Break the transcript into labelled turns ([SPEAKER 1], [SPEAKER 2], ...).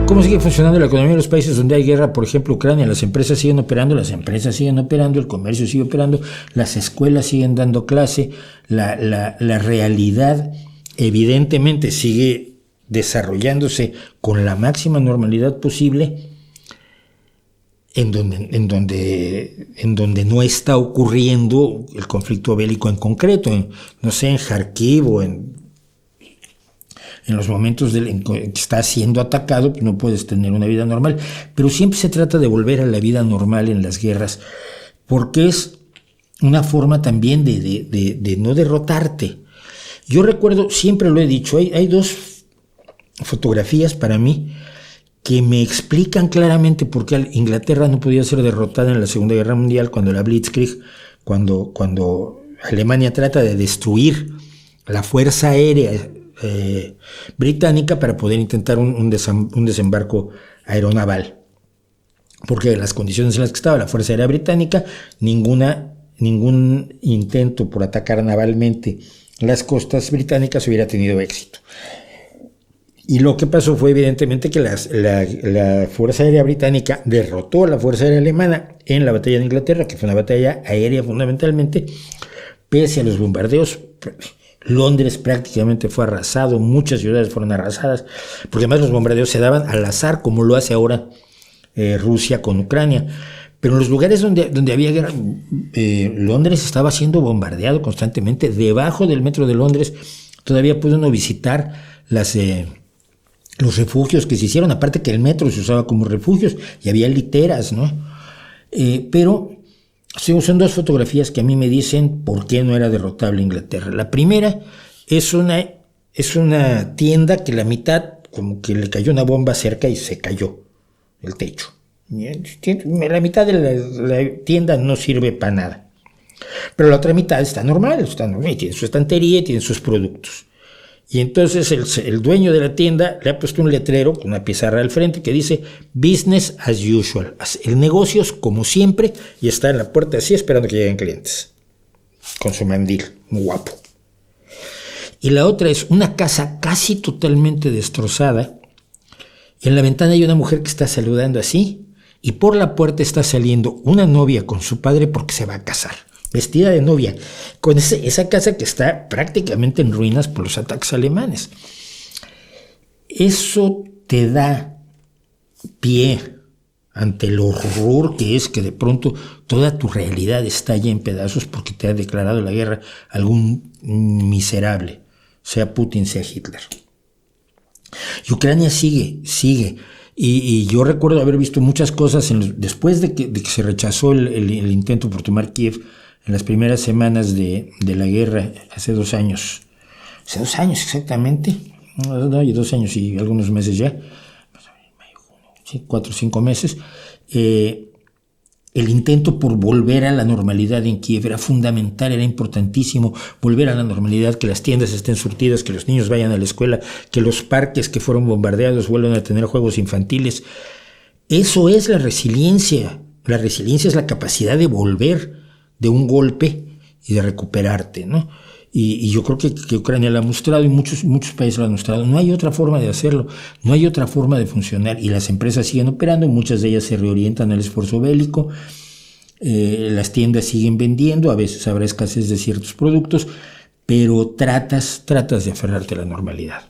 [SPEAKER 1] ¿Cómo sigue funcionando la economía de los países donde hay guerra? Por ejemplo, Ucrania, las empresas siguen operando, el comercio sigue operando, las escuelas siguen dando clase, la realidad evidentemente sigue desarrollándose con la máxima normalidad posible, en donde no está ocurriendo el conflicto bélico en concreto, no sé, en Kharkiv o en los momentos en que está siendo atacado, pues no puedes tener una vida normal, pero siempre se trata de volver a la vida normal en las guerras, porque es una forma también de no derrotarte. Yo recuerdo, siempre lo he dicho, hay dos fotografías para mí que me explican claramente por qué Inglaterra no podía ser derrotada en la Segunda Guerra Mundial, cuando la Blitzkrieg, cuando Alemania trata de destruir la fuerza aérea británica para poder intentar un desembarco aeronaval, porque en las condiciones en las que estaba la fuerza aérea británica, ningún intento por atacar navalmente las costas británicas hubiera tenido éxito. Y lo que pasó fue evidentemente que la fuerza aérea británica derrotó a la fuerza aérea alemana en la batalla de Inglaterra, que fue una batalla aérea fundamentalmente, pese a los bombardeos. Londres prácticamente fue arrasado, muchas ciudades fueron arrasadas, porque además los bombardeos se daban al azar, como lo hace ahora Rusia con Ucrania. Pero en los lugares donde había guerra, Londres estaba siendo bombardeado constantemente. Debajo del metro de Londres todavía puede uno visitar los refugios que se hicieron, aparte que el metro se usaba como refugios y había literas, ¿no? Pero son dos fotografías que a mí me dicen por qué no era derrotable Inglaterra. La primera es una tienda que la mitad, como que le cayó una bomba cerca y se cayó el techo. La mitad de la tienda no sirve para nada, pero la otra mitad está normal, y tiene su estantería y tiene sus productos. Y entonces el dueño de la tienda le ha puesto un letrero con una pizarra al frente que dice business as usual, el negocio es como siempre, y está en la puerta así esperando que lleguen clientes con su mandil, muy guapo. Y la otra es una casa casi totalmente destrozada. En la ventana hay una mujer que está saludando así, y por la puerta está saliendo una novia con su padre porque se va a casar, vestida de novia, con esa casa que está prácticamente en ruinas por los ataques alemanes. Eso te da pie ante el horror que es que de pronto toda tu realidad estalle en pedazos porque te ha declarado la guerra algún miserable, sea Putin, sea Hitler. Y Ucrania sigue. Y yo recuerdo haber visto muchas cosas después de que se rechazó el intento por tomar Kiev en las primeras semanas de la guerra, hace 2 años. Hace 2 años exactamente. No, 2 años y algunos meses ya. 4 o 5 meses. El intento por volver a la normalidad en Kiev era fundamental, era importantísimo volver a la normalidad, que las tiendas estén surtidas, que los niños vayan a la escuela, que los parques que fueron bombardeados vuelvan a tener juegos infantiles. Eso es la resiliencia. La resiliencia es la capacidad de volver de un golpe y de recuperarte, ¿no? Y yo creo que Ucrania lo ha mostrado y muchos países lo han mostrado. No hay otra forma de hacerlo, no hay otra forma de funcionar, y las empresas siguen operando, muchas de ellas se reorientan al esfuerzo bélico, las tiendas siguen vendiendo, a veces habrá escasez de ciertos productos, pero tratas de aferrarte a la normalidad.